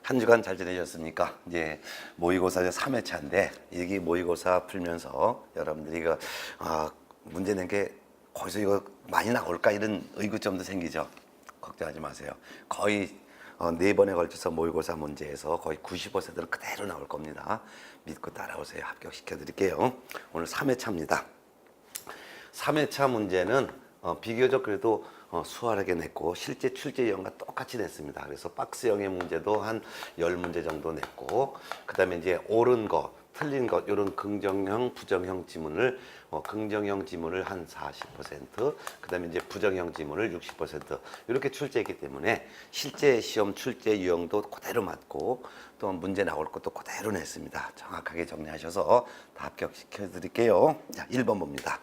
한 주간 잘 지내셨습니까? 이제 모의고사 3회차인데 여기 모의고사 풀면서 여러분들이 이거 문제 낸 게 거기서 이거 많이 나올까 이런 의구점도 생기죠. 걱정하지 마세요. 거의 4번에 걸쳐서 모의고사 문제에서 거의 90%는 그대로 나올 겁니다. 믿고 따라오세요. 합격시켜 드릴게요. 오늘 3회차입니다. 3회차 문제는 비교적 그래도 수월하게 냈고 실제 출제형과 똑같이 냈습니다. 그래서 박스형의 문제도 한 10문제 정도 냈고 그 다음에 이제 옳은 거 틀린 것 이런 긍정형 부정형 지문을 긍정형 지문을 한 40%, 그 다음에 이제 부정형 지문을 60% 이렇게 출제했기 때문에 실제 시험 출제 유형도 그대로 맞고 또 문제 나올 것도 그대로 냈습니다. 정확하게 정리하셔서 다 합격시켜 드릴게요. 자, 1번 봅니다.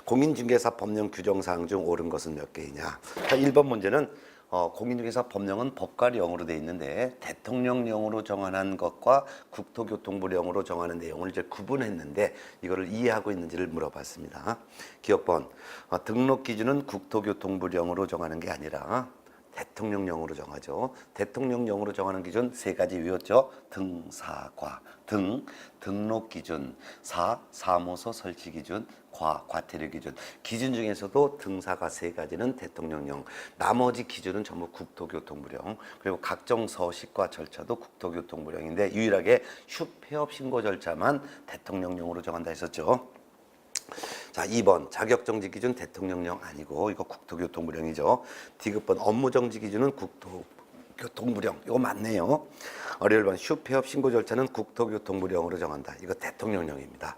공인중개사 법령 규정사항 중 옳은 것은 몇 개이냐. 자, 1번 문제는 공인중개사 법령은 법과령으로 되어 있는데 대통령령으로 정하는 것과 국토교통부령으로 정하는 내용을 이제 구분했는데 이거를 이해하고 있는지를 물어봤습니다. 기억번 등록 기준은 국토교통부령으로 정하는 게 아니라 대통령령으로 정하죠. 대통령령으로 정하는 기준 3가지 외웠죠. 등, 사, 과. 등, 등록 기준. 사, 사무소 설치 기준. 과, 과태료 기준. 기준 중에서도 등사가 3가지는 대통령령. 나머지 기준은 전부 국토교통부령. 그리고 각종 서식과 절차도 국토교통부령인데 유일하게 휴폐업 신고 절차만 대통령령으로 정한다 했었죠. 자, 2번 자격정지 기준 대통령령 아니고 이거 국토교통부령이죠. 디귿번 업무정지 기준은 국토교통부령. 이거 맞네요. 1번 휴폐업 신고 절차는 국토교통부령으로 정한다. 이거 대통령령입니다.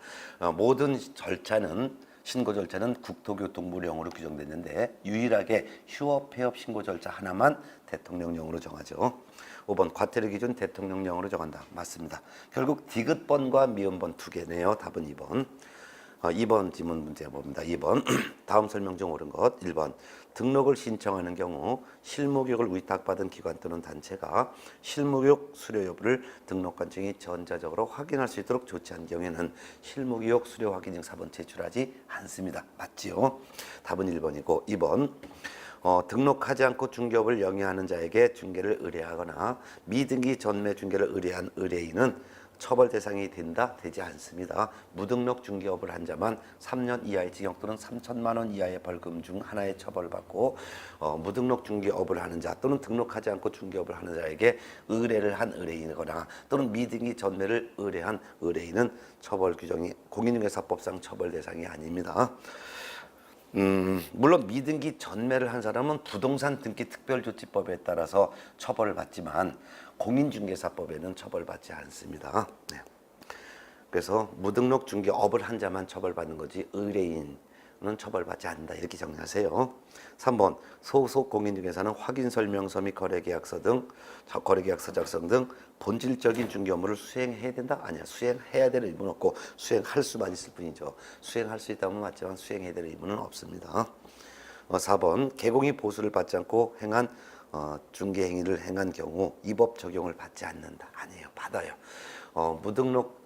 모든 절차는 신고 절차는 국토교통부령으로 규정됐는데 유일하게 휴업 폐업 신고 절차 하나만 대통령령으로 정하죠. 5번 과태료 기준 대통령령으로 정한다. 맞습니다. 결국 디귿번과 미음번 2개네요. 답은 2번. 2번 지문 문제 봅니다. 2번 다음 설명 중 옳은 것. 1번 등록을 신청하는 경우 실무교육을 위탁받은 기관 또는 단체가 실무교육 수료 여부를 등록관청이 전자적으로 확인할 수 있도록 조치한 경우에는 실무교육 수료 확인증 사본 제출하지 않습니다. 맞지요? 답은 1번이고 2번 등록하지 않고 중개업을 영위하는 자에게 중개를 의뢰하거나 미등기 전매 중개를 의뢰한 의뢰인은 처벌 대상이 된다? 되지 않습니다. 무등록 중개업을 한 자만 3년 이하의 징역 또는 3천만 원 이하의 벌금 중 하나에 처벌받고 무등록 중개업을 하는 자 또는 등록하지 않고 중개업을 하는 자에게 의뢰를 한 의뢰인이거나 또는 미등기 전매를 의뢰한 의뢰인은 처벌 규정이 공인중개사법상 처벌 대상이 아닙니다. 물론 미등기 전매를 한 사람은 부동산 등기 특별조치법에 따라서 처벌을 받지만 공인중개사법에는 처벌받지 않습니다. 네. 그래서 무등록 중개업을 한 자만 처벌받는 거지 의뢰인은 처벌받지 않는다. 이렇게 정리하세요. 3번 소속 공인중개사는 확인설명서 및 거래계약서 등 거래계약서 작성 등 본질적인 중개 업무를 수행해야 된다? 아니야. 수행해야 되는 의무는 없고 수행할 수만 있을 뿐이죠. 수행할 수 있다면 맞지만 수행해야 되는 의무는 없습니다. 4번 개공이 보수를 받지 않고 행한 중개 행위를 행한 경우 이 법 적용을 받지 않는다. 아니에요. 받아요. 무등록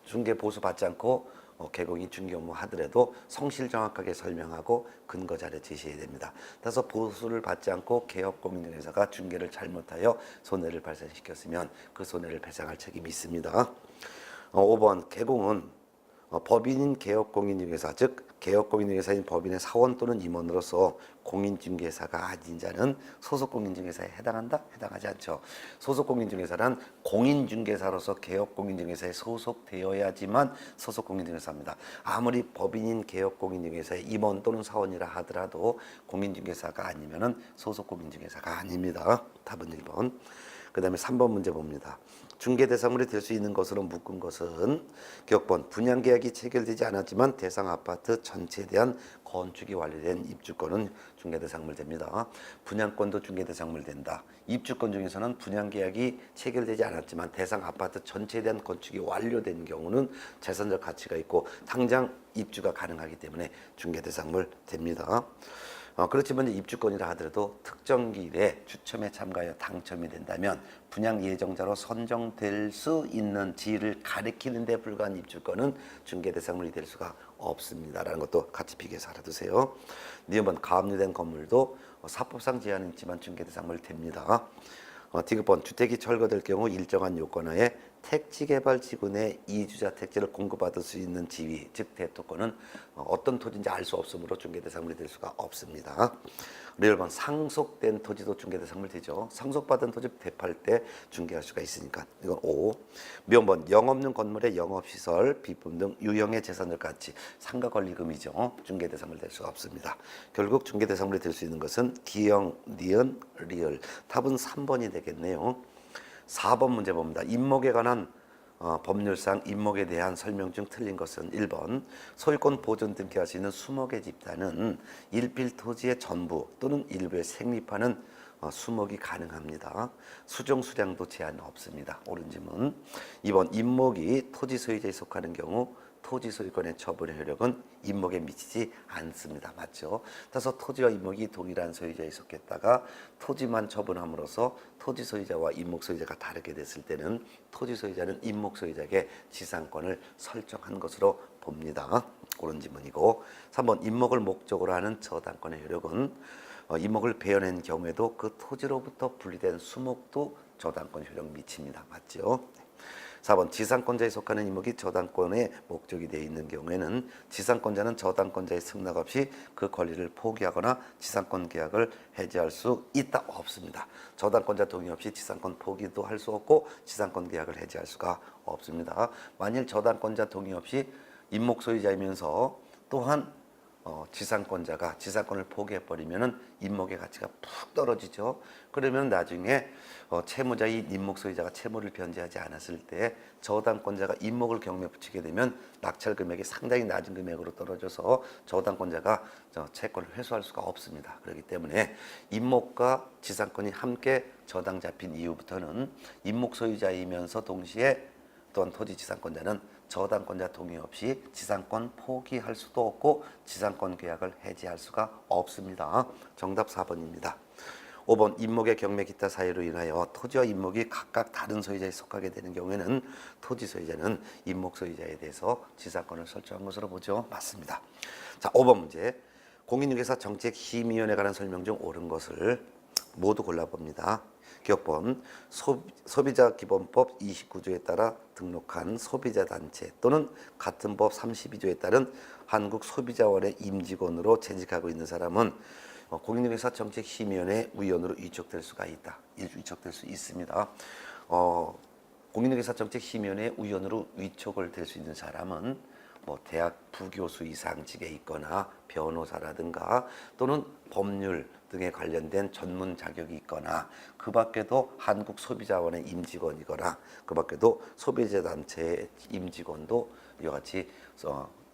중개 보수 받지 않고 개공이 중개 업무 하더라도 성실 정확하게 설명하고 근거 자료 제시해야 됩니다. 따라서 보수를 받지 않고 개업 공인중개사가 중개를 잘못하여 손해를 발생시켰으면 그 손해를 배상할 책임이 있습니다. 5번 개공은 법인인 개업공인중개사 즉 개업공인중개사인 법인의 사원 또는 임원으로서 공인중개사가 아닌 자는 소속공인중개사에 해당한다? 해당하지 않죠. 소속공인중개사란 공인중개사로서 개업공인중개사에 소속되어야지만 소속공인중개사입니다. 아무리 법인인 개업공인중개사의 임원 또는 사원이라 하더라도 공인중개사가 아니면은 소속공인중개사가 아닙니다. 답은 1번. 그 다음에 3번 문제 봅니다. 중개 대상물이 될 수 있는 것으로 묶은 것은 기억번 분양계약이 체결되지 않았지만 대상 아파트 전체에 대한 건축이 완료된 입주권은 중개 대상물 됩니다. 분양권도 중개 대상물 된다. 입주권 중에서는 분양계약이 체결되지 않았지만 대상 아파트 전체에 대한 건축이 완료된 경우는 재산적 가치가 있고 당장 입주가 가능하기 때문에 중개 대상물 됩니다. 그렇지만 입주권이라 하더라도 특정 기일에 추첨에 참가하여 당첨이 된다면 분양 예정자로 선정될 수 있는 지위를 가리키는 데 불과한 입주권은 중개 대상물이 될 수가 없습니다라는 것도 같이 비교해서 알아두세요. 니은번 가압류된 건물도 사법상 제한이 있지만 중개 대상물 됩니다. 디귿번 주택이 철거될 경우 일정한 요건하에 택지개발지구 내 이주자 택지를 공급받을 수 있는 지위, 즉 대토권은 어떤 토지인지 알 수 없으므로 중개대상물이 될 수가 없습니다. 그리고 1번 상속된 토지도 중개대상물 되죠. 상속받은 토지 대파할 때 중개할 수가 있으니까 이건 5. 몇 영업용 건물의 영업시설, 비품 등 유형의 재산을 같이 상가권리금이죠. 중개대상물 될 수가 없습니다. 결국 중개대상물이 될 수 있는 것은 기영, 니은, 리을. 답은 3번이 되겠네요. 4번 문제 봅니다. 임목에 관한 법률상 임목에 대한 설명 중 틀린 것은 1번 소유권 보존 등기할 수 있는 수목의 집단은 일필 토지의 전부 또는 일부에 생립하는 수목이 가능합니다. 수종 수량도 제한 없습니다. 옳은 질문. 2번 임목이 토지 소유자에 속하는 경우 토지 소유권의 처분의 효력은 임목에 미치지 않습니다. 맞죠? 따라서 토지와 임목이 동일한 소유자에 속했다가 토지만 처분함으로써 토지 소유자와 임목 소유자가 다르게 됐을 때는 토지 소유자는 임목 소유자에게 지상권을 설정한 것으로 봅니다. 옳은 질문이고 3번 임목을 목적으로 하는 저당권의 효력은 임목을 베어낸 경우에도 그 토지로부터 분리된 수목도 저당권 효력 미칩니다. 맞죠? 4번 지상권자에 속하는 임목이 저당권의 목적이 되어 있는 경우에는 지상권자는 저당권자의 승낙 없이 그 권리를 포기하거나 지상권 계약을 해지할 수 있다 없습니다. 저당권자 동의 없이 지상권 포기도 할 수 없고 지상권 계약을 해지할 수가 없습니다. 만일 저당권자 동의 없이 임목 소유자이면서 또한 지상권자가 지상권을 포기해버리면 임목의 가치가 푹 떨어지죠. 그러면 나중에 채무자인 임목 소유자가 채무를 변제하지 않았을 때 저당권자가 임목을 경매 붙이게 되면 낙찰 금액이 상당히 낮은 금액으로 떨어져서 저당권자가 채권을 회수할 수가 없습니다. 그렇기 때문에 임목과 지상권이 함께 저당 잡힌 이후부터는 임목 소유자이면서 동시에 또한 토지 지상권자는 저당권자 동의 없이 지상권 포기할 수도 없고 지상권 계약을 해지할 수가 없습니다. 정답 4번입니다. 5번 임목의 경매 기타 사유로 인하여 토지와 임목이 각각 다른 소유자에 속하게 되는 경우에는 토지 소유자는 임목 소유자에 대해서 지상권을 설정한 것으로 보죠. 맞습니다. 자, 5번 문제. 공인중개사 정책심의위원회에 관한 설명 중 옳은 것을 모두 골라봅니다. 기억본 소비자기본법 29조에 따라 등록한 소비자단체 또는 같은 법 32조에 따른 한국소비자원의 임직원으로 재직하고 있는 사람은 공인중개사 정책심의위원회 위원으로 위촉될 수가 있다. 위촉될 수 있습니다. 공인중개사 정책심의위원회 위원으로 위촉을 될 수 있는 사람은 대학 부교수 이상직에 있거나 변호사라든가 또는 법률 등에 관련된 전문 자격이 있거나 그 밖에도 한국소비자원의 임직원이거나 그 밖에도 소비자단체의 임직원도 이와 같이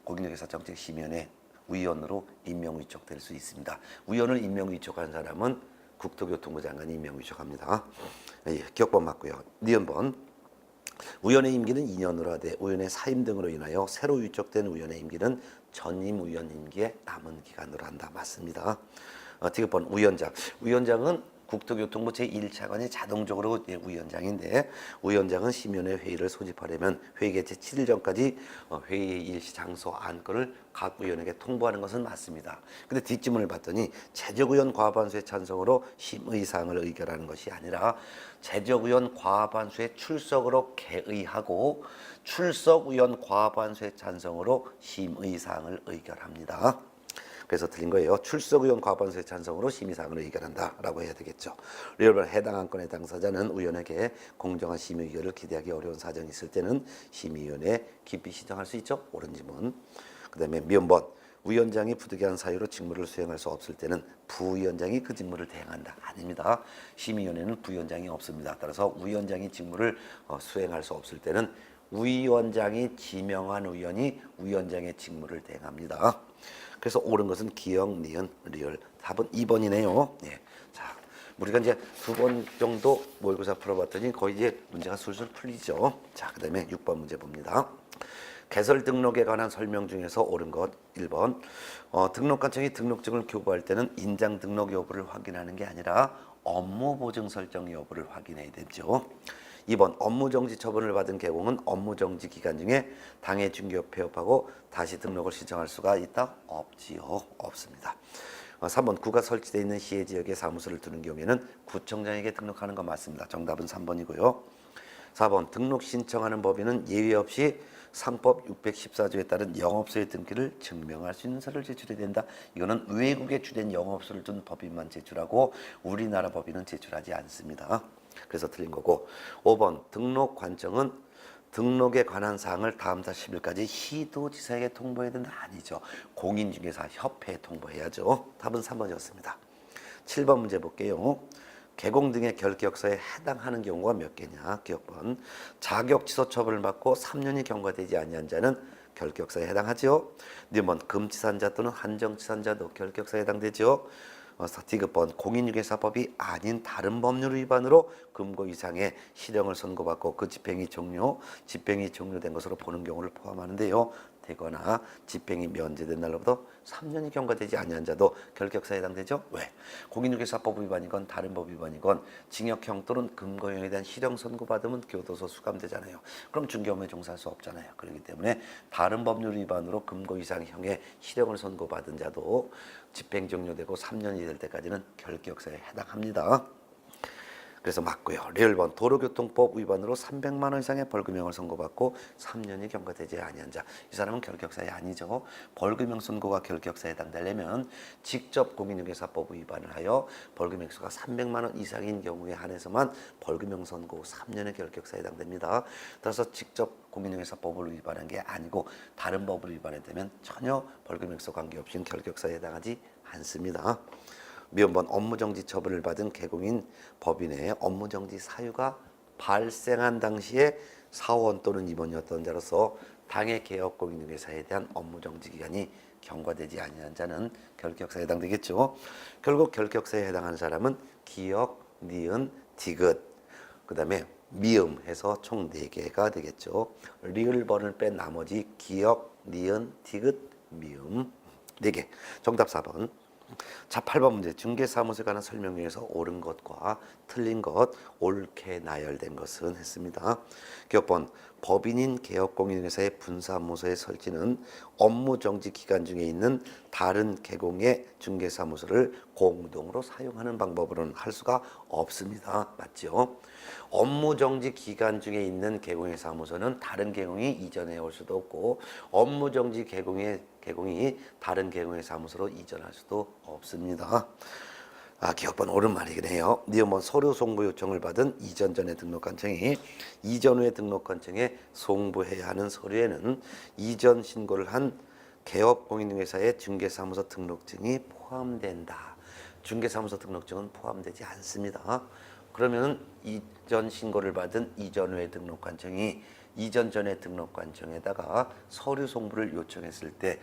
공인중개사 정책심의위원회 위원으로 임명 위촉될 수 있습니다. 위원을 임명 위촉한 사람은 국토교통부 장관이 임명 위촉합니다. 기억번 맞고요. 니은번 위원의 임기는 2년으로 하되 위원의 사임 등으로 인하여 새로 위촉된 위원의 임기는 전임 위원 임기의 남은 기간으로 한다. 맞습니다. 디귿번 위원장은 국토교통부 제1차관이 자동적으로 위원장인데 위원장은 심의위원회 회의를 소집하려면 회의 개최 7일 전까지 회의의 일시 장소 안건을 각 위원에게 통보하는 것은 맞습니다. 근데 뒷지문을 봤더니 재적위원 과반수의 찬성으로 심의사항을 의결하는 것이 아니라 재적위원 과반수의 출석으로 개의하고 출석위원 과반수의 찬성으로 심의사항을 의결합니다. 그래서 틀린 거예요. 출석위원 과반수의 찬성으로 심의사항을 의결한다라고 해야 되겠죠. 리얼번 해당 안건의 당사자는 위원에게 공정한 심의 의결을 기대하기 어려운 사정이 있을 때는 심의위원회에 기피 신청할 수 있죠. 옳은 지문. 그 다음에 미음번 위원장이 부득이한 사유로 직무를 수행할 수 없을 때는 부위원장이 그 직무를 대행한다. 아닙니다. 심의위원회는 부위원장이 없습니다. 따라서 위원장이 직무를 수행할 수 없을 때는 위원장이 지명한 위원이 위원장의 직무를 대행합니다. 그래서 옳은 것은 기영, 니은, 리을. 답은 2번이네요. 네. 자, 우리가 이제 2번 정도 모의고사 풀어봤더니 거의 이제 문제가 술술 풀리죠. 자, 그 다음에 6번 문제 봅니다. 개설 등록에 관한 설명 중에서 옳은 것 1번. 등록관청이 등록증을 교부할 때는 인장 등록 여부를 확인하는 게 아니라 업무 보증 설정 여부를 확인해야 되죠. 2번 업무정지 처분을 받은 개공은 업무정지 기간 중에 당해 중개업 폐업하고 다시 등록을 신청할 수가 있다? 없지요. 없습니다. 3번 구가 설치되어 있는 시의 지역에 사무소를 두는 경우에는 구청장에게 등록하는 거 맞습니다. 정답은 3번이고요. 4번 등록 신청하는 법인은 예외 없이 상법 614조에 따른 영업소의 등기를 증명할 수 있는 서류를 제출해야 된다. 이거는 외국에 주된 영업소를 둔 법인만 제출하고 우리나라 법인은 제출하지 않습니다. 그래서 틀린 거고. 5번 등록 관청은 등록에 관한 사항을 다음 달 10일까지 시도지사에게 통보해야 된다. 아니죠. 공인중개사 협회에 통보해야죠. 답은 3번이었습니다. 7번 문제 볼게요. 개공 등의 결격서에 해당하는 경우가 몇 개냐? 기억번. 자격 취소 처분을 받고 3년이 경과되지 아니한 자는 결격서에 해당하지요. 니번 금치산자 또는 한정치산자도 결격서에 해당되죠. 디귿번 공인중개사법이 아닌 다른 법률 위반으로 금고 이상의 실형을 선고받고 그 집행이 종료된 것으로 보는 경우를 포함하는데요. 되거나 집행이 면제된 날로부터 3년이 경과되지 아니한 자도 결격사에 해당되죠. 왜? 공인중개사법 위반이건 다른 법 위반이건 징역형 또는 금고형에 대한 실형 선고받으면 교도소 수감되잖아요. 그럼 중개업무에 종사할 수 없잖아요. 그렇기 때문에 다른 법률 위반으로 금고 이상형의 실형을 선고받은 자도 집행 종료되고 3년이 될 때까지는 결격사에 해당합니다. 그래서 맞고요. 레일번 도로교통법 위반으로 300만 원 이상의 벌금형을 선고받고 3년이 경과되지 아니한 자. 이 사람은 결격사에 아니죠. 벌금형 선고가 결격사에 해당되려면 직접 공인중개사법 위반을 하여 벌금 액수가 300만 원 이상인 경우에 한해서만 벌금형 선고 후 3년의 결격사에 해당됩니다. 따라서 직접 공인중개사법을 위반한 게 아니고 다른 법을 위반했다면 전혀 벌금 액수 관계없이 결격사에 해당하지 않습니다. 미연번 업무정지 처분을 받은 개공인 법인의 업무정지 사유가 발생한 당시에 사원 또는 임원이었던 자로서 당해 개업 공인중개사에 대한 업무정지 기간이 경과되지 아니한 자는 결격사에 해당되겠죠. 결국 결격사에 해당하는 사람은 기역, 니은, 디귿, 그 다음에 미음 해서 총 4개가 되겠죠. 리을번을 뺀 나머지 기역, 니은, 디귿, 미음 4개. 정답 4번. 자, 8번 문제. 중개사무소에 관한 설명 중에서 옳은 것과 틀린 것, 옳게 나열된 것은 했습니다. 기억번. 법인인 개업공인회사의 분사무소의 설치는 업무정지 기간 중에 있는 다른 개공의 중개사무소를 공동으로 사용하는 방법으로는 할 수가 없습니다. 맞죠? 업무정지 기간 중에 있는 개공의 사무소는 다른 개공이 이전해 올 수도 없고 업무정지 개공이 다른 개공의 사무소로 이전할 수도 없습니다. 기억번 옳은 말이긴 해요. 니은 서류 송부 요청을 받은 이전 전에 등록관청이 이전 후에 등록관청에 송부해야 하는 서류에는 이전 신고를 한 개업공인중개사의 중개사무소 등록증이 포함된다. 중개사무소 등록증은 포함되지 않습니다. 그러면 이전 신고를 받은 이전 후에 등록관청이 이전 전에 등록관청에다가 서류 송부를 요청했을 때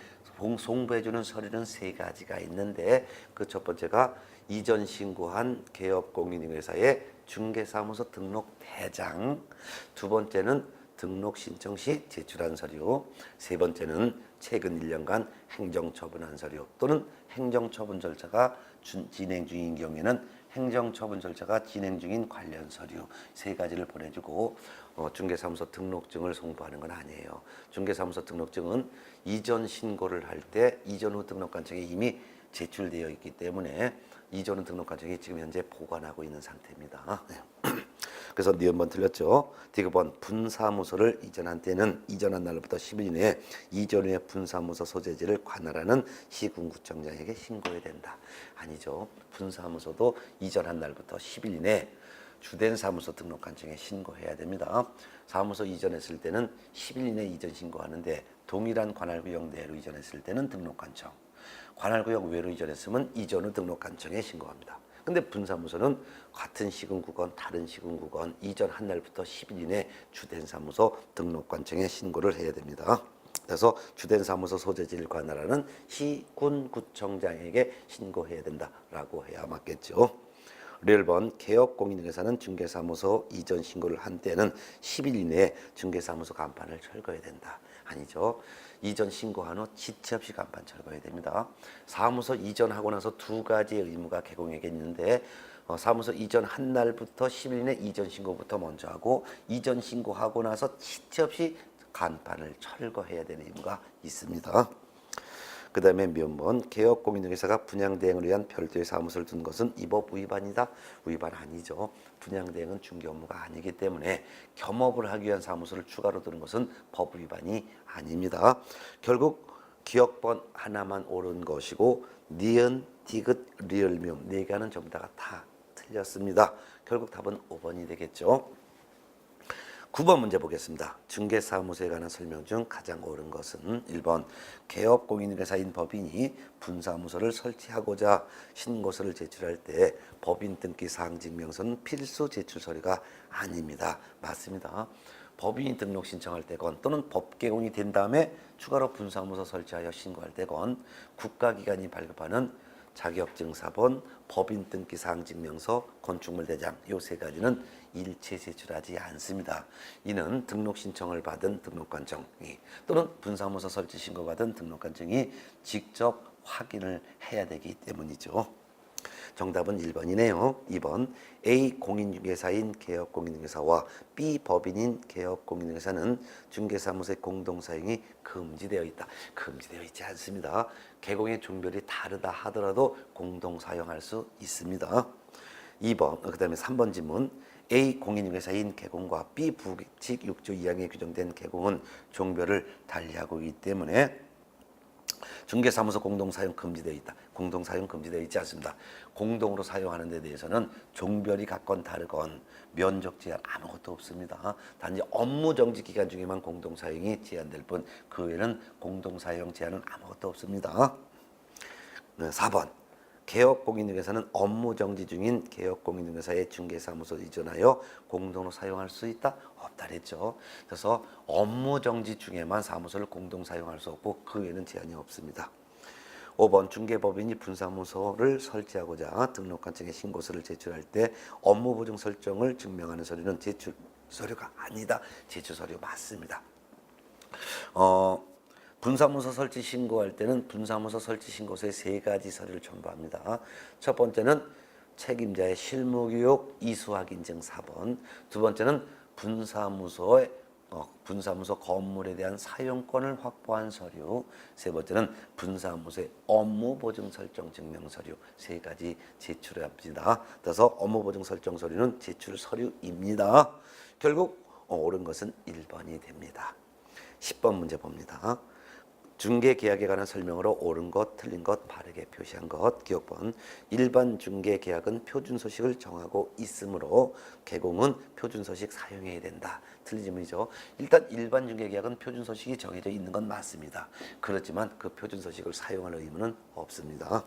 송부해주는 서류는 3가지가 있는데 그 첫 번째가 이전 신고한 개업공인중개사의 중개사무소 등록 대장, 두 번째는 등록 신청 시 제출한 서류, 세 번째는 최근 1년간 행정처분한 서류 또는 행정처분 절차가 진행 중인 경우에는 행정처분 절차가 진행 중인 관련 서류 3가지를 보내주고 중개사무소 등록증을 송부하는 건 아니에요. 중개사무소 등록증은 이전 신고를 할 때 이전 후 등록관청에 이미 제출되어 있기 때문에 이전 후 등록관청이 지금 현재 보관하고 있는 상태입니다. 네. 그래서 니은번 틀렸죠. 디귿번 분사무소를 이전한 때는 이전한 날로부터 10일 이내에 이전 후에 분사무소 소재지를 관할하는 시군구청장에게 신고해야 된다. 아니죠. 분사무소도 이전한 날부터 10일 이내에 주된 사무소 등록관청에 신고해야 됩니다. 사무소 이전했을 때는 10일 이내 이전 신고하는데 동일한 관할구역 내로 이전했을 때는 등록관청, 관할구역 외로 이전했으면 이전 후 등록관청에 신고합니다. 근데 분사무소는 같은 시군구건 다른 시군구건 이전 한 날부터 10일 이내 주된 사무소 등록관청에 신고를 해야 됩니다. 그래서 주된 사무소 소재지를 관할하는 시군구청장에게 신고해야 된다라고 해야 맞겠죠. 1번 개업공인중개사는 중개사무소 이전 신고를 한 때는 10일 이내에 중개사무소 간판을 철거해야 된다. 아니죠. 이전 신고한 후 지체 없이 간판 철거해야 됩니다. 사무소 이전하고 나서 2가지의 의무가 개공에게 있는데 사무소 이전한 날부터 10일 이내 이전 신고부터 먼저 하고 이전 신고하고 나서 지체 없이 간판을 철거해야 되는 의무가 있습니다. 그 다음에 면번 개업공인중개사가 분양대행을 위한 별도의 사무소를 둔 것은 이 법 위반이다. 위반 아니죠. 분양대행은 중개 업무가 아니기 때문에 겸업을 하기 위한 사무소를 추가로 두는 것은 법 위반이 아닙니다. 결국 기억번 하나만 옳은 것이고 니은, 디귿, 리을, 미음 네 개는 전부 다 틀렸습니다. 결국 답은 5번이 되겠죠. 9번 문제 보겠습니다. 중개사무소에 관한 설명 중 가장 옳은 것은 1번 개업공인중개사인 법인이 분사무소를 설치하고자 신고서를 제출할 때 법인 등기 사항 증명서는 필수 제출 서류가 아닙니다. 맞습니다. 법인이 등록 신청할 때건 또는 법개공이 된 다음에 추가로 분사무소 설치하여 신고할 때건 국가기관이 발급하는 자격증사본, 법인 등기 사항 증명서, 건축물 대장 요 세 가지는 일체 제출하지 않습니다. 이는 등록 신청을 받은 등록관청이 또는 분사무소 설치 신고받은 등록관청이 직접 확인을 해야 되기 때문이죠. 정답은 1번이네요. 2번 A 공인중개사인 개업공인중개사와 B 법인인 개업공인중개사는 중개사무소의 공동사용이 금지되어 있다. 금지되어 있지 않습니다. 개공의 종별이 다르다 하더라도 공동사용할 수 있습니다. 2번 그 다음에 3번 질문 A 공인중개사인 개공과 B 부칙 6조 2항에 규정된 개공은 종별을 달리하고 있기 때문에 중개사무소 공동사용 금지되어 있다. 공동사용 금지되어 있지 않습니다. 공동으로 사용하는 데 대해서는 종별이 같건 다르건 면적 제한 아무것도 없습니다. 단지 업무정지 기간 중에만 공동사용이 제한될 뿐 그 외에는 공동사용 제한은 아무것도 없습니다. 4번 개업공인중개사는 업무정지 중인 개업공인중개사의 중개사무소 이전하여 공동으로 사용할 수 있다? 없다 그랬죠. 그래서 업무정지 중에만 사무소를 공동 사용할 수 없고 그 외에는 제한이 없습니다. 5번 중개법인이 분사무소를 설치하고자 등록관청에 신고서를 제출할 때 업무보증 설정을 증명하는 서류는 제출 서류가 아니다. 제출 서류 맞습니다. 분사무소 설치 신고할 때는 분사무소 설치 신고서에 세 가지 서류를 첨부합니다. 첫 번째는 책임자의 실무교육 이수학 인증 4번, 두 번째는 분사무소 건물에 대한 사용권을 확보한 서류, 세 번째는 분사무소의 업무보증 설정 증명 서류 세 가지 제출합니다. 따라서 업무보증 설정 서류는 제출 서류입니다. 결국 옳은 것은 1번이 됩니다. 10번 문제 봅니다. 중개계약에 관한 설명으로 옳은 것, 틀린 것, 바르게 표시한 것. 기억번 일반 중개계약은 표준소식을 정하고 있으므로 개공은 표준소식 사용해야 된다. 틀린 질문이죠. 일단 일반 중개계약은 표준소식이 정해져 있는 건 맞습니다. 그렇지만 그 표준소식을 사용할 의무는 없습니다.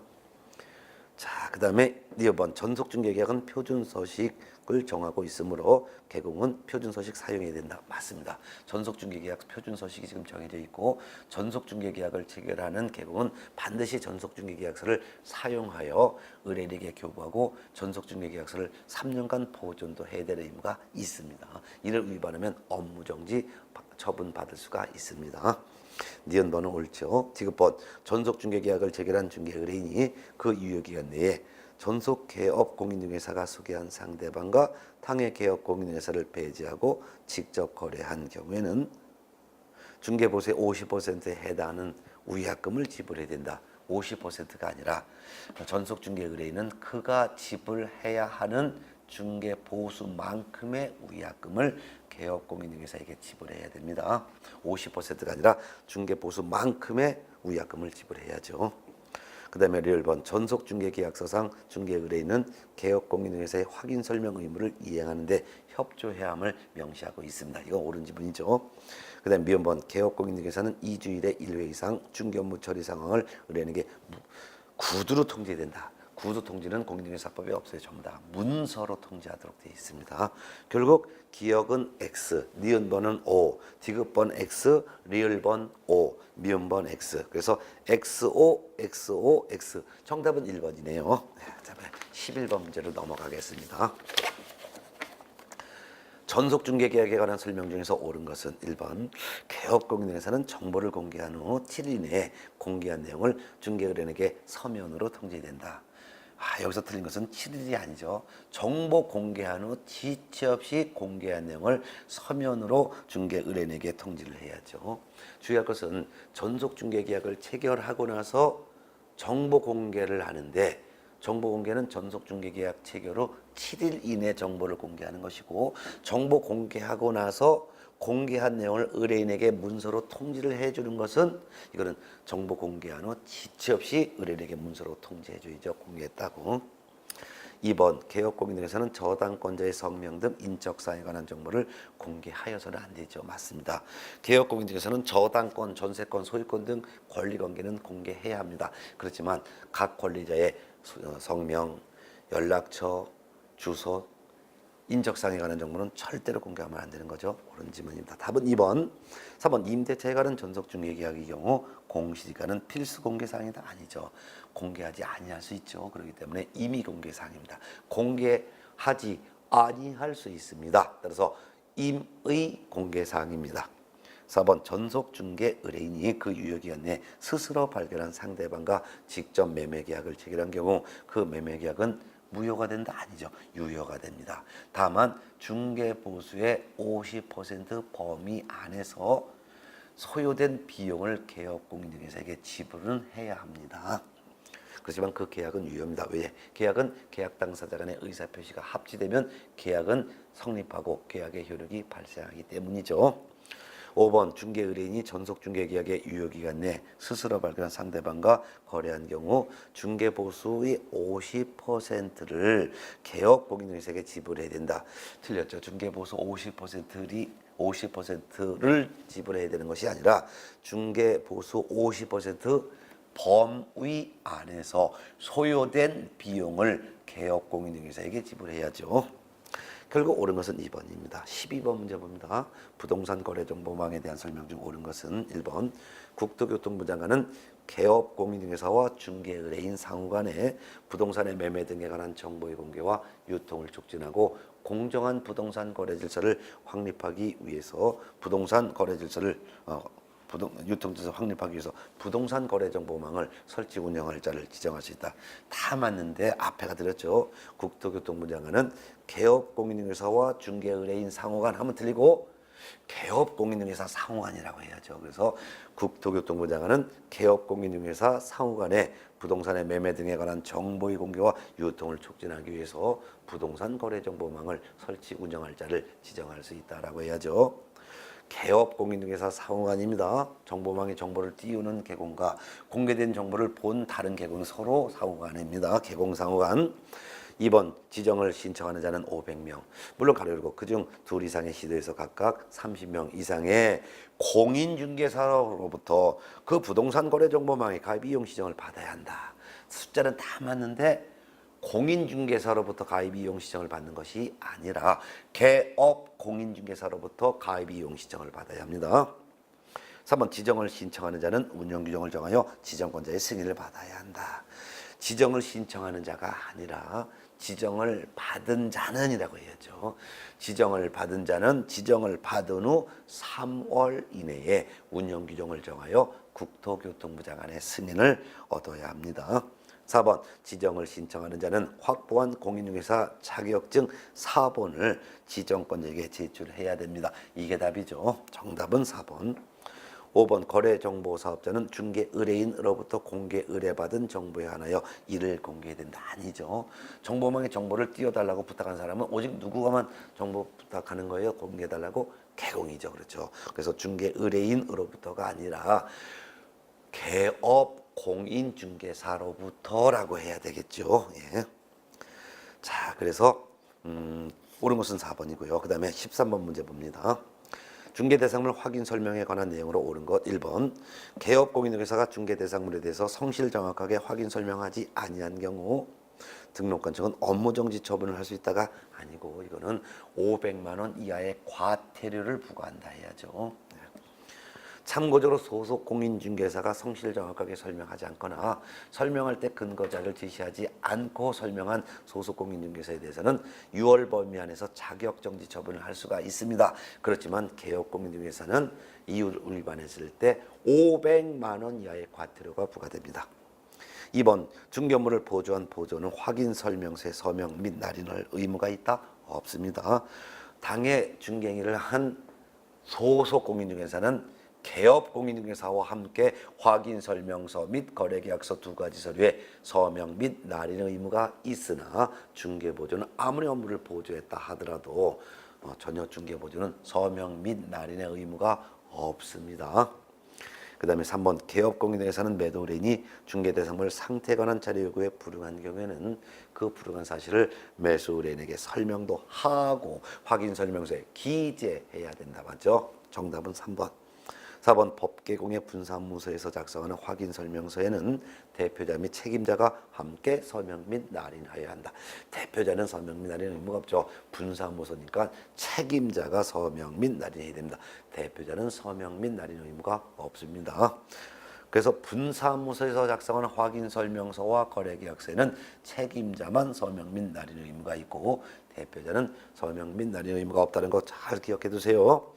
자, 그 다음에 2번 전속중개계약은 표준서식을 정하고 있으므로 개공은 표준서식 사용해야 된다. 맞습니다. 전속중개계약 표준서식이 지금 정해져 있고 전속중개계약을 체결하는 개공은 반드시 전속중개계약서를 사용하여 의뢰인에게 교부하고 전속중개계약서를 3년간 보존도 해야 될 의무가 있습니다. 이를 위반하면 업무정지 처분받을 수가 있습니다. 니은번은 옳죠. 디귿번 전속중개계약을 체결한 중개의뢰인이 그 유효기간 내에 전속개업공인중개사가 소개한 상대방과 당해개업공인중개사를 배제하고 직접 거래한 경우에는 중개보수의 50%에 해당하는 위약금을 지불해야 된다. 50%가 아니라 전속중개의뢰인은 그가 지불해야 하는 중개보수만큼의 위약금을 개업공인중개사에게 지불해야 됩니다. 50%가 아니라 중개보수만큼의 위약금을 지불해야죠. 그 다음에 1번 전속중개계약서상 중개의뢰인은 개업공인중개사의 확인설명 의무를 이행하는 데 협조해야 함을 명시하고 있습니다. 이거 옳은 지문이죠. 그 다음에 미음번 개업공인중개사는 2주일에 1회 이상 중개업무 처리 상황을 의뢰인에게 구두로 통지해야 된다. 구두 통지는 공인중개사법에 없어요. 전부 다 문서로 통지하도록 되어 있습니다. 결국 기억은 X, 니은번은 O, 디귿번 X, 리을번 O, 미음번 X. 그래서 XO, XO, X. 정답은 1번이네요. 자, 11번 문제로 넘어가겠습니다. 전속중개계약에 관한 설명 중에서 옳은 것은 1번 개업공인중개사는 정보를 공개한 후 7일 이내에 공개한 내용을 중개의뢰인에게 서면으로 통지해야 된다. 여기서 틀린 것은 7일이 아니죠. 정보 공개한 후 지체 없이 공개한 내용을 서면으로 중개 의뢰인에게 통지를 해야죠. 주의할 것은 전속 중개 계약을 체결하고 나서 정보 공개를 하는데, 정보 공개는 전속 중개 계약 체결 후 7일 이내 정보를 공개하는 것이고, 정보 공개하고 나서 공개한 내용을 의뢰인에게 문서로 통지를 해주는 것은, 이거는 정보 공개한 후 지체 없이 의뢰인에게 문서로 통지해줘야죠. 공개했다고. 2번 개업공인 등에서는 저당권자의 성명 등 인적사항에 관한 정보를 공개하여서는 안 되죠. 맞습니다. 개업공인 등에서는 저당권, 전세권, 소유권 등 권리관계는 공개해야 합니다. 그렇지만 각 권리자의 성명, 연락처, 주소, 인적사항에 관한 정보는 절대로 공개하면 안 되는 거죠. 옳은 질문입니다. 답은 2번. 3번 임대차에 관한 전속중개계약의 경우 공시지가는 필수 공개사항이다. 아니죠. 공개하지 아니할 수 있죠. 그렇기 때문에 임의 공개사항입니다. 공개하지 아니할 수 있습니다. 따라서 임의 공개사항입니다. 4번 전속중개 의뢰인이 그 유효기간 내에 스스로 발견한 상대방과 직접 매매계약을 체결한 경우 그 매매계약은 무효가 된다? 아니죠. 유효가 됩니다. 다만 중개보수의 50% 범위 안에서 소요된 비용을 개업공인중개사에게 지불은 해야 합니다. 그렇지만 그 계약은 유효합니다. 왜? 계약은 계약 당사자 간의 의사표시가 합치되면 계약은 성립하고 계약의 효력이 발생하기 때문이죠. 5번 중개 의뢰인이 전속 중개 계약의 유효기간 내 스스로 발견한 상대방과 거래한 경우 중개 보수의 50%를 개업 공인중개사에게 지불해야 된다. 틀렸죠. 중개 보수 50%를 지불해야 되는 것이 아니라 중개 보수 50% 범위 안에서 소요된 비용을 개업 공인중개사에게 지불해야죠. 결국 옳은 것은 2번입니다. 12번 문제 봅니다. 부동산 거래 정보망에 대한 설명 중 옳은 것은 1번 국토교통부 장관은 개업 공인중개사와 중개 의뢰인 상호 간에 부동산의 매매 등에 관한 정보의 공개와 유통을 촉진하고 공정한 부동산 거래 질서를 확립하기 위해서 부동산 거래 질서를 유통질서 확립하기 위해서 부동산 거래 정보망을 설치 운영할 자를 지정할 수 있다. 다 맞는데 앞에가 들었죠. 국토교통부 장관은 개업공인중개사와 중개의뢰인 상호간 하면 틀리고 개업공인중개사 상호간이라고 해야죠. 그래서 국토교통부 장관은 개업공인중개사 상호간에 부동산의 매매 등에 관한 정보의 공개와 유통을 촉진하기 위해서 부동산 거래 정보망을 설치 운영할 자를 지정할 수 있다라고 해야죠. 개업 공인중개사 상호간입니다. 정보망에 정보를 띄우는 개공과 공개된 정보를 본 다른 개공이 서로 상호간입니다. 개공상호간. 2번 지정을 신청하는 자는 500명. 물론 가로 열고 그중 둘 이상의 시도에서 각각 30명 이상의 공인중개사로부터 그 부동산 거래 정보망의 가입 이용 시정을 받아야 한다. 숫자는 다 맞는데 공인중개사로부터 가입 이용 시정을 받는 것이 아니라 개업 공인중개사로부터 가입 이용 시정을 받아야 합니다. 3번 지정을 신청하는 자는 운영규정을 정하여 지정권자의 승인을 받아야 한다. 지정을 신청하는 자가 아니라 지정을 받은 자는 이라고 해야죠. 지정을 받은 자는 지정을 받은 후 3월 이내에 운영규정을 정하여 국토교통부 장관의 승인을 얻어야 합니다. 4번 지정을 신청하는 자는 확보한 공인중개사 자격증 4본을 지정권자에게 제출해야 됩니다. 이게 답이죠. 정답은 4번. 5번 거래정보사업자는 중개 의뢰인으로부터 공개 의뢰받은 정보에 한하여 이를 공개해야 된다. 아니죠. 정보망에 정보를 띄워달라고 부탁한 사람은 오직 누구가만 정보 부탁하는 거예요? 공개해달라고? 개공이죠. 그렇죠. 그래서 중개 의뢰인으로부터가 아니라 개업 공인중개사로부터라고 해야 되겠죠. 예. 자, 그래서 옳은 것은 4번이고요. 그 다음에 13번 문제 봅니다. 중개대상물 확인 설명에 관한 내용으로 옳은 것 1번 개업 공인중개사가 중개대상물에 대해서 성실 정확하게 확인 설명하지 아니한 경우 등록관 측은 업무정지 처분을 할 수 있다가 아니고 이거는 500만 원 이하의 과태료를 부과한다 해야죠. 참고적으로 소속 공인중개사가 성실 정확하게 설명하지 않거나 설명할 때 근거자를 제시하지 않고 설명한 소속 공인중개사에 대해서는 6월 범위 안에서 자격정지 처분을 할 수가 있습니다. 그렇지만 개업 공인중개사는 이율을 위반했을 때 500만 원 이하의 과태료가 부과됩니다. 2번 중개업무를 보조한 보조는 확인 설명서에 서명 및 날인할 의무가 있다? 없습니다. 당해 중개행위를 한 소속 공인중개사는 개업 공인중개사와 함께 확인 설명서 및 거래계약서 두 가지 서류에 서명 및 날인 의무가 있으나 중개보조는 아무리 업무를 보조했다 하더라도 전혀 중개보조는 서명 및 날인의 의무가 없습니다. 그 다음에 3번 개업공인중개사는 매도 의뢰인이 중개대상물 상태에 관한 자료 요구에 불응한 경우에는 그 불응한 사실을 매수 의뢰인에게 설명도 하고 확인 설명서에 기재해야 된다 맞죠? 정답은 3번. 4번 법개공의 분사무소에서 작성하는 확인 설명서에는 대표자 및 책임자가 함께 서명 및 날인하여야 한다. 대표자는 서명 및 날인 의무가 없죠. 분사무소니까 책임자가 서명 및 날인해야 됩니다. 대표자는 서명 및 날인 의무가 없습니다. 그래서 분사무소에서 작성하는 확인 설명서와 거래계약서에는 책임자만 서명 및 날인 의무가 있고 대표자는 서명 및 날인 의무가 없다는 거 잘 기억해 두세요.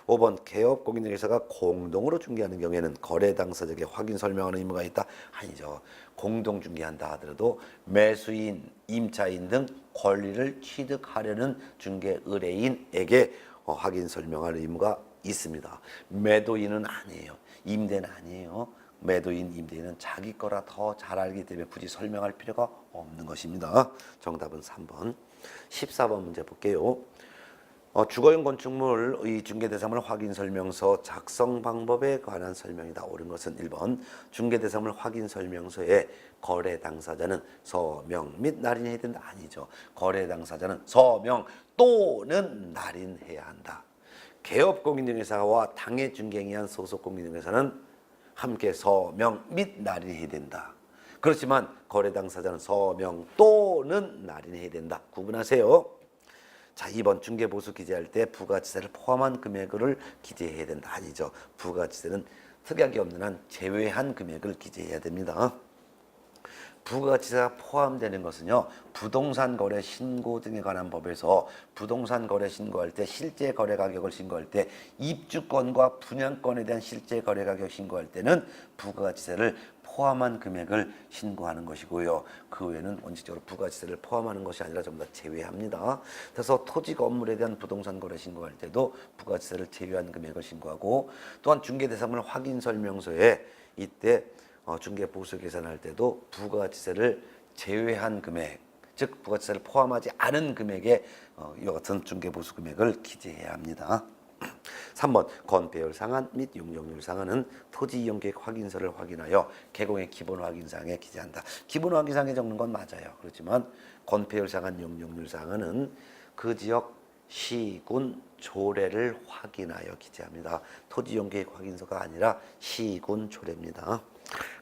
5번 개업 공인중개사가 공동으로 중개하는 경우에는 거래 당사자에게 확인 설명하는 의무가 있다? 아니죠. 공동 중개한다 하더라도 매수인, 임차인 등 권리를 취득하려는 중개 의뢰인에게 확인 설명할 의무가 있습니다. 매도인은 아니에요. 임대는 아니에요. 매도인, 임대인은 자기 거라 더 잘 알기 때문에 굳이 설명할 필요가 없는 것입니다. 정답은 3번. 14번 문제 볼게요. 주거용 건축물의 중개대상물 확인 설명서 작성 방법에 관한 설명이다. 옳은 것은 1번 중개대상물 확인 설명서에 거래 당사자는 서명 및 날인해야 된다. 아니죠. 거래 당사자는 서명 또는 날인해야 한다. 개업 공인중개사와 당해 중개행위한 소속 공인중개사는 함께 서명 및 날인해야 된다. 그렇지만 거래 당사자는 서명 또는 날인해야 된다. 구분하세요. 자, 2번 중개보수 기재할 때 부가지세를 포함한 금액을 기재해야 된다. 아니죠. 부가지세는 특약이 없는 한 제외한 금액을 기재해야 됩니다. 부가지세가 포함되는 것은요. 부동산 거래 신고 등에 관한 법에서 부동산 거래 신고할 때 실제 거래 가격을 신고할 때 입주권과 분양권에 대한 실제 거래 가격 신고할 때는 부가지세를 포함한 금액을 신고하는 것이고요. 그 외에는 원칙적으로 부가지세를 포함하는 것이 아니라 전부 다 제외합니다. 그래서 토지 건물에 대한 부동산 거래 신고할 때도 부가지세를 제외한 금액을 신고하고 또한 중개대상물 확인 설명서에 이때 중개보수 계산할 때도 부가지세를 제외한 금액, 즉 부가지세를 포함하지 않은 금액에 이와 같은 중개보수 금액을 기재해야 합니다. 3번 건폐율 상한 및 용적률 상한은 토지 이용계획 확인서를 확인하여 개공의 기본 확인사항에 기재한다. 기본 확인사항에 적는 건 맞아요. 그렇지만 건폐율 상한, 용적률 상한은 그 지역 시군 조례를 확인하여 기재합니다. 토지 이용계획 확인서가 아니라 시군 조례입니다.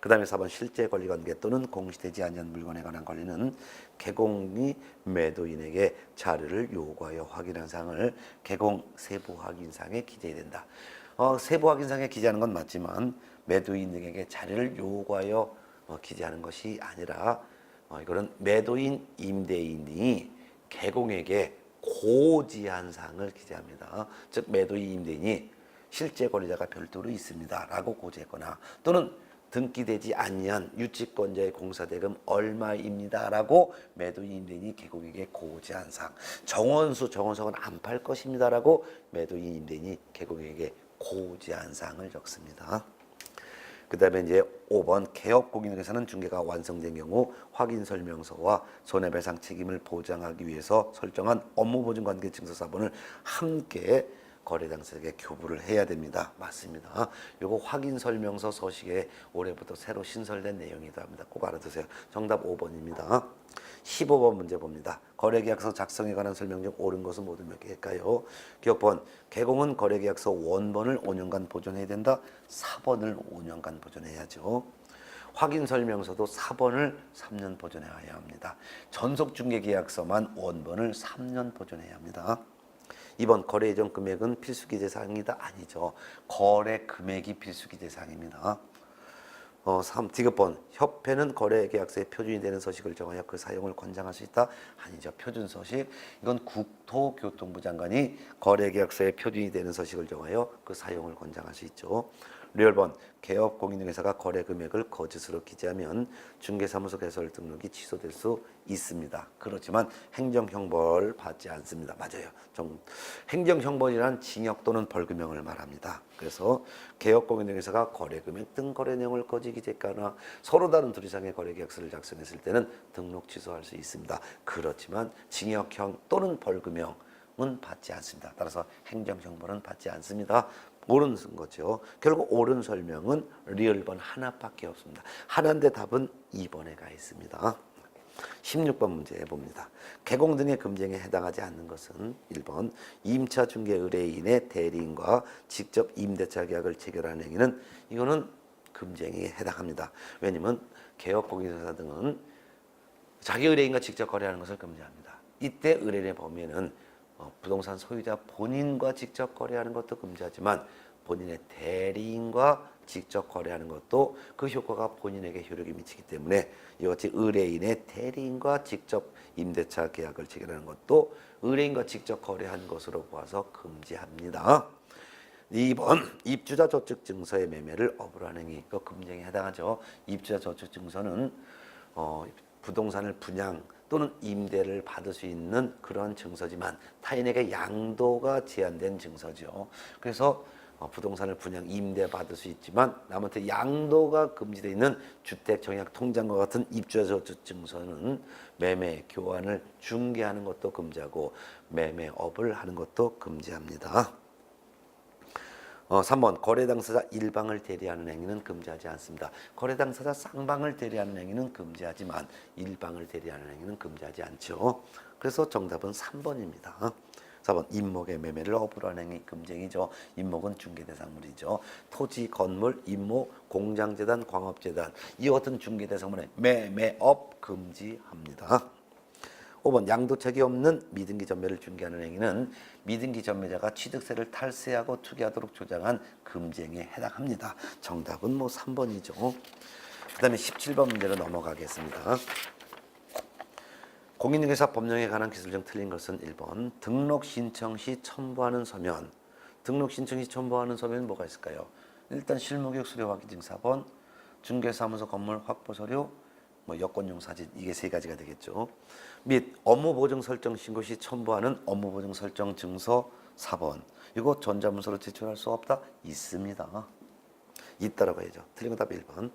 그 다음에 4번 실제 권리관계 또는 공시되지 않은 물건에 관한 권리는 개공이 매도인에게 자료를 요구하여 확인한 사항을 개공 세부 확인사항에 기재해야 된다. 세부 확인사항에 기재하는 건 맞지만 매도인 등에게 자료를 요구하여 기재하는 것이 아니라 이거는 매도인, 임대인 등이 개공에게 고지한 사항을 기재합니다. 즉 매도인, 임대인이 실제 권리자가 별도로 있습니다 라고 고지했거나 또는 등기되지 아니한 유치권자의 공사대금 얼마입니다 라고 매도인, 임대인이 개공에게 고지한 사항. 정원수, 정원석은 안 팔 것입니다 라고 매도인, 임대인이 개공에게 고지한 사항을 적습니다. 그 다음에 이제 5번 개업 공인중개사는 중개가 완성된 경우 확인 설명서와 손해배상 책임을 보장하기 위해서 설정한 업무보증관계 증서사본을 함께 거래 당사자에게 교부를 해야 됩니다. 맞습니다. 요거 확인 설명서 서식에 올해부터 새로 신설된 내용이기도 합니다. 꼭 알아두세요. 정답 5번입니다. 15번 문제 봅니다. 거래계약서 작성에 관한 설명 중 옳은 것은 모두 몇 개일까요? 기억번 개공은 거래계약서 원본을 5년간 보존해야 된다. 4번을 5년간 보존해야죠. 확인 설명서도 4번을 3년 보존해야 합니다. 전속중개계약서만 원본을 3년 보존해야 합니다. 2번 거래 예정 금액은 필수기재 사항이다. 아니죠. 거래 금액이 필수기재 사항입니다. 3. 디귿번 협회는 거래 계약서에 표준이 되는 서식을 정하여 그 사용을 권장할 수 있다. 아니죠. 표준 서식. 이건 국토교통부 장관이 거래 계약서에 표준이 되는 서식을 정하여 그 사용을 권장할 수 있죠. 리얼번 개업공인중개사가 거래 금액을 거짓으로 기재하면 중개사무소 개설 등록이 취소될 수 있습니다. 그렇지만 행정형벌 받지 않습니다. 맞아요. 행정형벌이란 징역 또는 벌금형을 말합니다. 그래서 개업공인중개사가 거래 금액 등 거래 내용을 거짓 기재하거나 서로 다른 둘 이상의 거래 계약서를 작성했을 때는 등록 취소할 수 있습니다. 그렇지만 징역형 또는 벌금형은 받지 않습니다. 따라서 행정형벌은 받지 않습니다. 옳은 거죠. 결국 옳은 설명은 리얼번 하나밖에 없습니다. 하나인데 답은 2번에 가 있습니다. 16번 문제 봅니다. 개공 등의 금쟁에 해당하지 않는 것은 1번 임차 중개 의뢰인의 대리인과 직접 임대차 계약을 체결하는 행위는 이거는 금쟁에 해당합니다. 왜냐하면 개업공인중개사 등은 자기 의뢰인과 직접 거래하는 것을 금지합니다. 이때 의뢰인의 범위에는 부동산 소유자 본인과 직접 거래하는 것도 금지하지만 본인의 대리인과 직접 거래하는 것도 그 효과가 본인에게 효력이 미치기 때문에 이같이 의뢰인의 대리인과 직접 임대차 계약을 체결하는 것도 의뢰인과 직접 거래한 것으로 보아서 금지합니다. 2번 입주자 저축 증서의 매매를 업으로 하는 행위, 그 금쟁에 해당하죠. 입주자 저축 증서는 부동산을 분양 또는 임대를 받을 수 있는 그런 증서지만 타인에게 양도가 제한된 증서죠. 그래서 부동산을 분양 임대 받을 수 있지만 남한테 양도가 금지되어 있는 주택청약 통장과 같은 입주자 저축 증서는 매매 교환을 중개하는 것도 금지하고 매매업을 하는 것도 금지합니다. 3번 거래 당사자 일방을 대리하는 행위는 금지하지 않습니다. 거래 당사자 쌍방을 대리하는 행위는 금지하지만 일방을 대리하는 행위는 금지하지 않죠. 그래서 정답은 3번입니다. 4번 임목의 매매를 업으로 하는 행위 금쟁이죠. 임목은 중개대상물이죠. 토지, 건물, 임목, 공장재단, 광업재단 이 같은 중개대상물의 매매업 금지합니다. 5번 양도책이 없는 미등기 전매를 중개하는 행위는 미등기 전매자가 취득세를 탈세하고 투기하도록 조장한 금지행위에 해당합니다. 정답은 3번이죠. 그 다음에 17번 문제로 넘어가겠습니다. 공인중개사 법령에 관한 기술적 틀린 것은 1번 등록 신청 시 첨부하는 서면. 등록 신청 시 첨부하는 서면은 뭐가 있을까요? 일단 실무교육 수료 확인증 4번, 중개사무소 건물 확보 서류, 여권용 사진, 이게 3가지가 되겠죠. 및 업무보증 설정 신고 시 첨부하는 업무보증 설정 증서 4번. 이거 전자문서로 제출할 수 없다? 있습니다. 있다라고 해야죠. 틀린 건 답 1번.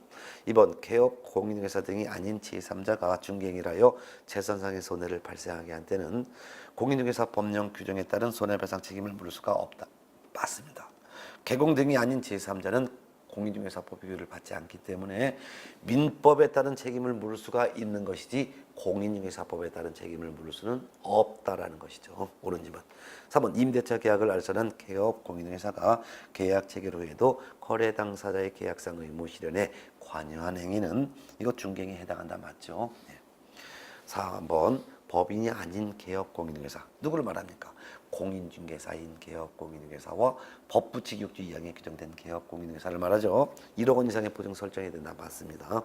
2번 개업 공인중개사 등이 아닌 제3자가 중개행위를 하여 재산상의 손해를 발생하게 한 때는 공인중개사 법령 규정에 따른 손해배상 책임을 물을 수가 없다. 맞습니다. 개공 등이 아닌 제3자는 공인중개사법 규율을 받지 않기 때문에 민법에 따른 책임을 물을 수가 있는 것이지 공인중개사법에 따른 책임을 물을 수는 없다라는 것이죠. 옳은 질문. 3번 임대차 계약을 알선한 개업 공인중개사가 계약 체결 후에도 거래 당사자의 계약상 의무 실현에 관여한 행위는 이거 중개행위에 해당한다. 맞죠? 4번 법인이 아닌 개업 공인중개사 누구를 말합니까? 공인중개사인 개업공인중개사와 법부칙 6조 2항에 규정된 개업공인중개사를 말하죠. 1억 원 이상의 보증 설정이 된다. 맞습니다.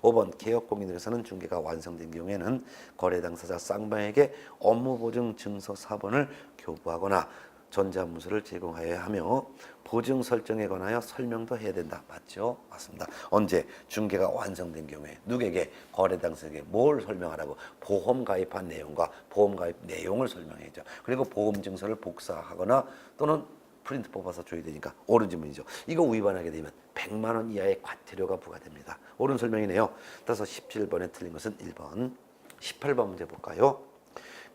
5번 개업공인중개사는 중개가 완성된 경우에는 거래 당사자 쌍방에게 업무보증 증서 4번을 교부하거나 전자문서를 제공하여야 하며 보증 설정에 관하여 설명도 해야 된다. 맞죠? 맞습니다. 언제? 중개가 완성된 경우에 누구에게? 거래 당사자에게 뭘 설명하라고? 보험 가입한 내용과 보험 가입 내용을 설명해야죠. 그리고 보험 증서를 복사하거나 또는 프린트 뽑아서 줘야 되니까 옳은 질문이죠. 이거 위반하게 되면 100만 원 이하의 과태료가 부과됩니다. 옳은 설명이네요. 따라서 17번에 틀린 것은 1번. 18번 문제 볼까요?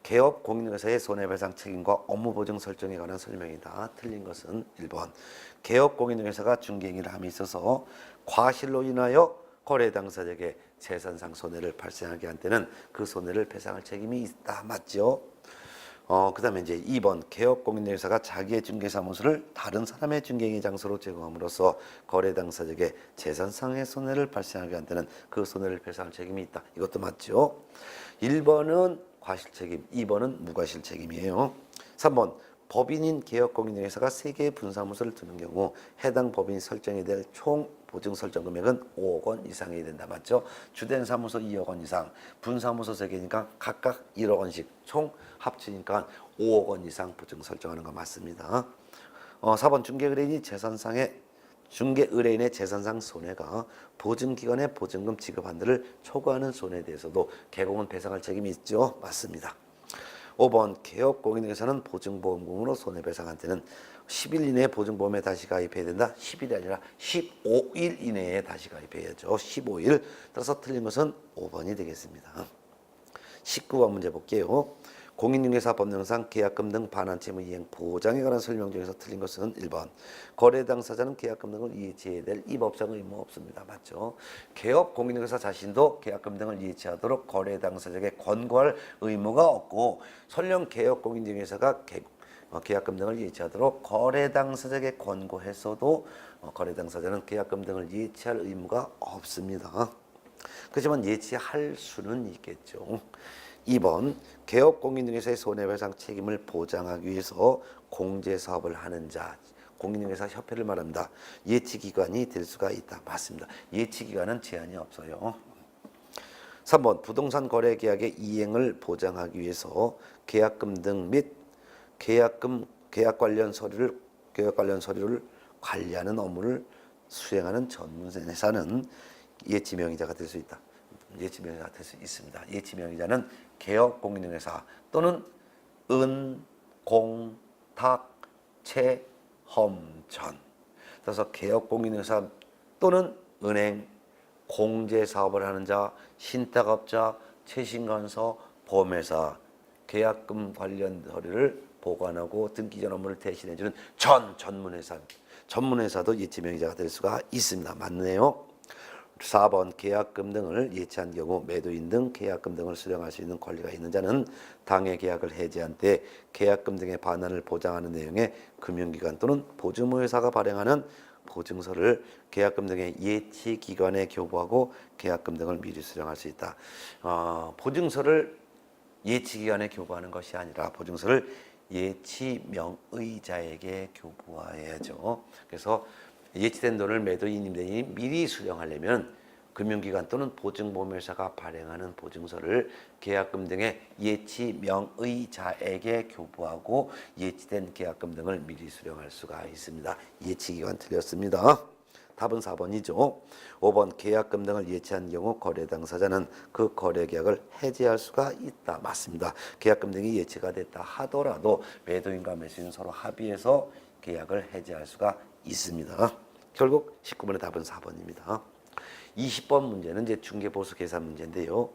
개업 공인중개사의 손해배상 책임과 업무보증 설정에 관한 설명이다. 틀린 것은 1번. 개업 공인중개사가 중개행위를 함에 있어서 과실로 인하여 거래 당사자에게 재산상 손해를 발생하게 한 때는 그 손해를 배상할 책임이 있다. 맞죠? 그 다음에 이제 2번 개업 공인중개사가 자기의 중개사무소를 다른 사람의 중개행위 장소로 제공함으로써 거래 당사자에게 재산상의 손해를 발생하게 한 때는 그 손해를 배상할 책임이 있다. 이것도 맞죠? 1번은 과실책임, 2번은 무과실책임이에요. 3번 법인인 개업공인중개사가 3개의 분사무소를 두는 경우 해당 법인이 설정이 될 총 보증 설정 금액은 5억 원 이상이 된다. 맞죠? 주된 사무소 2억 원 이상, 분사무소 3개니까 각각 1억 원씩 총 합치니까 5억 원 이상 보증 설정하는 거 맞습니다. 4번 중개의뢰인이 재산상의 중개 의뢰인의 재산상 손해가 보증기관의 보증금 지급한도를 초과하는 손해에 대해서도 개공은 배상할 책임이 있죠. 맞습니다. 5번 개업공인중개사는 보증보험금으로 손해배상한 때는 10일 이내에 보증보험에 다시 가입해야 된다. 10일이 아니라 15일 이내에 다시 가입해야죠. 15일. 따라서 틀린 것은 5번이 되겠습니다. 19번 문제 볼게요. 공인중개사 법령상 계약금 등 반환채무 이행 보장에 관한 설명 중에서 틀린 것은 1번. 거래 당사자는 계약금 등을 이해해야 될 입법상 의무 없습니다. 맞죠? 개업 공인중개사 자신도 계약금 등을 이해하도록 거래 당사자에게 권고할 의무가 없고 설령 개업 공인중개사가 계약금 등을 이해하도록 거래 당사자에게 권고했어도 거래 당사자는 계약금 등을 이해할 의무가 없습니다. 그렇지만 예치할 수는 있겠죠. 2번 개업공인중개사의 손해배상 책임을 보장하기 위해서 공제사업을 하는 자, 공인중개사 협회를 말합니다. 예치기관이 될 수가 있다. 맞습니다. 예치기관은 제한이 없어요. 3번 부동산 거래계약의 이행을 보장하기 위해서 계약금 등 및 계약 관련 서류를 관리하는 업무를 수행하는 전문회사는 예치명의자가 될 수 있다. 예치명의자가 될 수 있습니다. 예치명의자는 개업 공인중개사 또는 은, 공, 탁, 채, 험, 전. 그래서 개업 공인중개사 또는 은행, 공제 사업을 하는 자, 신탁업자, 최신건서, 보험회사, 계약금 관련 서류를 보관하고 등기전 업무를 대신해주는 전문회사도 예치명의자가 될 수가 있습니다. 맞네요. 4번 계약금 등을 예치한 경우 매도인 등 계약금 등을 수령할 수 있는 권리가 있는 자는 당해 계약을 해지한 때 계약금 등의 반환을 보장하는 내용의 금융기관 또는 보증회사가 발행하는 보증서를 계약금 등의 예치기관에 교부하고 계약금 등을 미리 수령할 수 있다. 보증서를 예치기관에 교부하는 것이 아니라 보증서를 예치명의자에게 교부해야죠. 그래서 예치된 돈을 매도인, 임대인이 미리 수령하려면 금융기관 또는 보증보험회사가 발행하는 보증서를 계약금 등의 예치명의자에게 교부하고 예치된 계약금 등을 미리 수령할 수가 있습니다. 예치기관 틀렸습니다. 답은 4번이죠. 5번 계약금 등을 예치한 경우 거래 당사자는 그 거래 계약을 해지할 수가 있다. 맞습니다. 계약금 등이 예치가 됐다 하더라도 매도인과 매수인 서로 합의해서 계약을 해지할 수가 있습니다. 결국 19번의 답은 4번입니다. 20번 문제는 이제 중개보수 계산 문제인데요.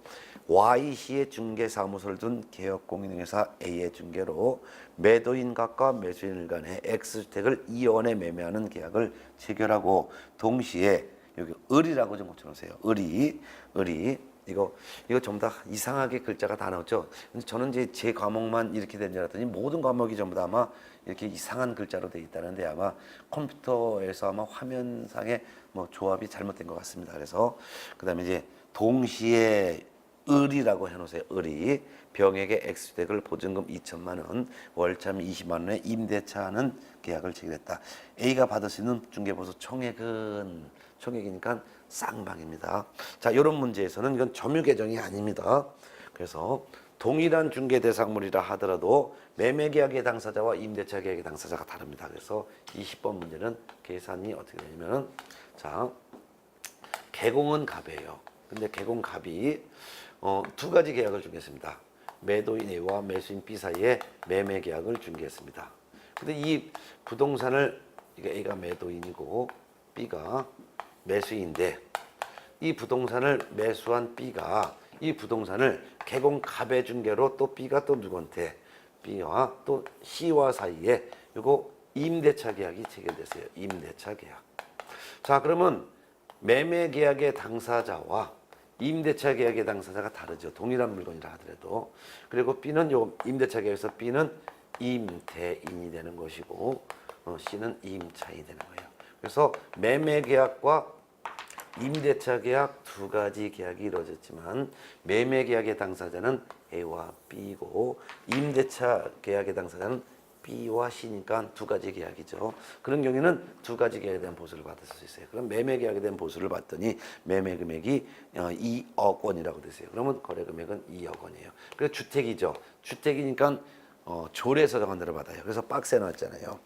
Y시의 중개사무소를 둔 개업공인중개사 A의 중개로 매도인 각과 매수인 간의 X주택을 2억원에 매매하는 계약을 체결하고 동시에 여기 을이라고 좀 고쳐놓으세요. 을이 이거 전부 다 이상하게 글자가 다 나왔죠. 근데 저는 이제 제 과목만 이렇게 된 줄 알았더니 모든 과목이 전부 다 아마 이렇게 이상한 글자로 되어 있다는데 아마 컴퓨터에서 아마 화면상에 뭐 조합이 잘못된 것 같습니다. 그래서 그다음에 이제 동시에 을이라고 해놓으세요. 을이 병에게 X주택을 보증금 2천만 원, 월참 20만 원에 임대차하는 계약을 체결했다. A가 받을 수 있는 중개보수 총액이니까 쌍방입니다. 자, 이런 문제에서는 이건 점유 계정이 아닙니다. 그래서 동일한 중개 대상물이라 하더라도 매매 계약의 당사자와 임대차 계약의 당사자가 다릅니다. 그래서 20번 문제는 계산이 어떻게 되냐면 자, 개공은 갑이에요. 근데 개공 갑이 두 가지 계약을 중개했습니다. 매도인 A와 매수인 B 사이에 매매 계약을 중개했습니다. 근데 이 부동산을 A가 매도인이고 B가 매수인데 이 부동산을 매수한 B가 이 부동산을 개공갑의 중개로 또 B가 또 누구한테 B와 또 C와 사이에 이거 임대차 계약이 체결됐어요. 임대차 계약. 자, 그러면 매매 계약의 당사자와 임대차 계약의 당사자가 다르죠. 동일한 물건이라 하더라도. 그리고 B는 요 임대차 계약에서 B는 임대인이 되는 것이고 C는 임차인이 되는 거예요. 그래서 매매 계약과 임대차 계약 두 가지 계약이 이루어졌지만 매매 계약의 당사자는 A와 B고 임대차 계약의 당사자는 B와 C니까 두 가지 계약이죠. 그런 경우에는 두 가지 계약에 대한 보수를 받을 수 있어요. 그럼 매매 계약에 대한 보수를 받더니 매매 금액이 2억 원이라고 되세요. 그러면 거래 금액은 2억 원이에요. 그래서 주택이죠. 주택이니까 조례에서 정한 대로 받아요. 그래서 박스에 나왔잖아요.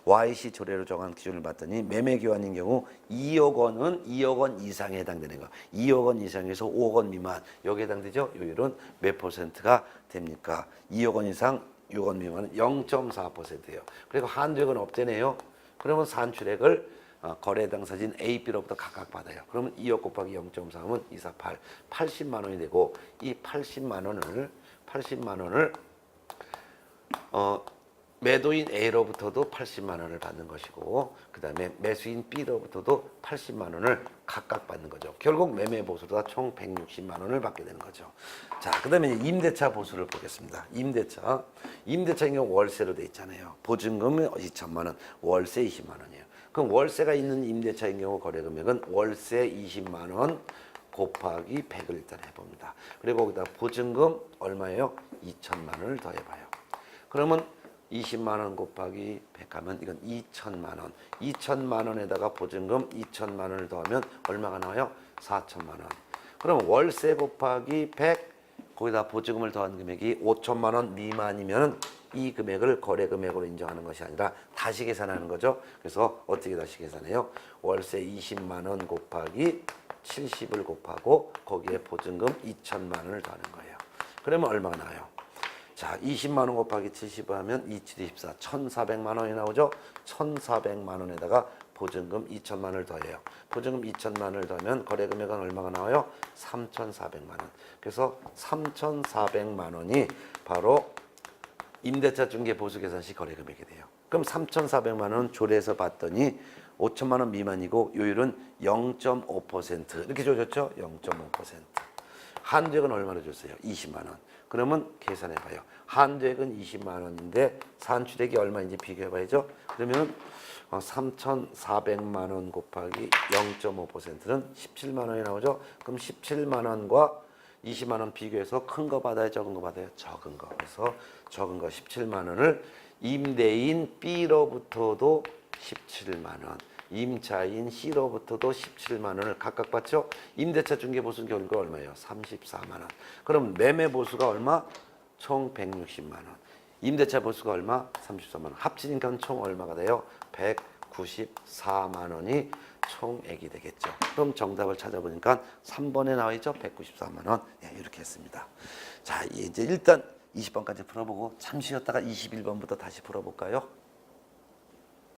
YC 조례로 정한 기준을 봤더니 매매 교환인 경우 2억 원은 2억 원 이상에 해당되는 거. 2억 원 이상에서 5억 원 미만 여기에 해당되죠. 요율은 몇 퍼센트가 됩니까? 2억 원 이상 6억 원 미만은 0.4%예요. 그리고 한도액은 없대네요. 그러면 산출액을 거래 당사진 A, B로부터 각각 받아요. 그러면 2억 곱하기 0.3은 248, 80만 원이 되고 이 80만 원을 매도인 A로부터도 80만 원을 받는 것이고 그 다음에 매수인 B로부터도 80만 원을 각각 받는 거죠. 결국 매매 보수가 총 160만 원을 받게 되는 거죠. 자, 그 다음에 임대차 보수를 보겠습니다. 임대차인 경우 월세로 돼 있잖아요. 보증금은 2천만 원, 월세 20만 원이에요. 그럼 월세가 있는 임대차인 경우 거래 금액은 월세 20만 원 곱하기 100을 일단 해봅니다. 그리고 거기다 보증금 얼마예요? 2천만 원을 더해봐요. 그러면 20만 원 곱하기 100 하면 이건 2천만 원. 2천만 원에다가 보증금 2천만 원을 더하면 얼마가 나와요? 4천만 원. 그럼 월세 곱하기 100 거기다 보증금을 더한 금액이 5천만 원 미만이면 이 금액을 거래 금액으로 인정하는 것이 아니라 다시 계산하는 거죠. 그래서 어떻게 다시 계산해요? 월세 20만 원 곱하기 70을 곱하고 거기에 보증금 2천만 원을 더하는 거예요. 그러면 얼마가 나와요? 자, 20만 원 곱하기 70을 하면 2724, 1,400만 원이 나오죠? 1,400만 원에다가 보증금 2천만 원을 더해요. 보증금 2천만 원을 더하면 거래 금액은 얼마가 나와요? 3,400만 원. 그래서 3,400만 원이 바로 임대차 중개 보수 계산 시 거래 금액이 돼요. 그럼 3,400만 원 조례에서 봤더니 5천만 원 미만이고 요율은 0.5% 이렇게 줘줬죠? 0.5%. 한도액은 얼마나 줬어요? 20만 원. 그러면 계산해봐요. 한도액은 20만 원인데 산출액이 얼마인지 비교해봐야죠. 그러면 3,400만 원 곱하기 0.5%는 17만 원이 나오죠. 그럼 17만 원과 20만 원 비교해서 큰 거 받아요? 적은 거 받아요? 적은 거. 그래서 적은 거 17만 원을 임대인 B로부터도 17만 원, 임차인 C로부터도 17만 원을 각각 받죠. 임대차 중개 보수 결과 얼마예요? 34만 원. 그럼 매매 보수가 얼마? 총 160만 원. 임대차 보수가 얼마? 34만 원. 합치니까 총 얼마가 돼요? 194만 원이 총액이 되겠죠. 그럼 정답을 찾아보니까 3번에 나와 있죠. 194만 원. 네, 이렇게 했습니다. 자, 이제 일단 20번까지 풀어보고 잠시 쉬었다가 21번부터 다시 풀어볼까요?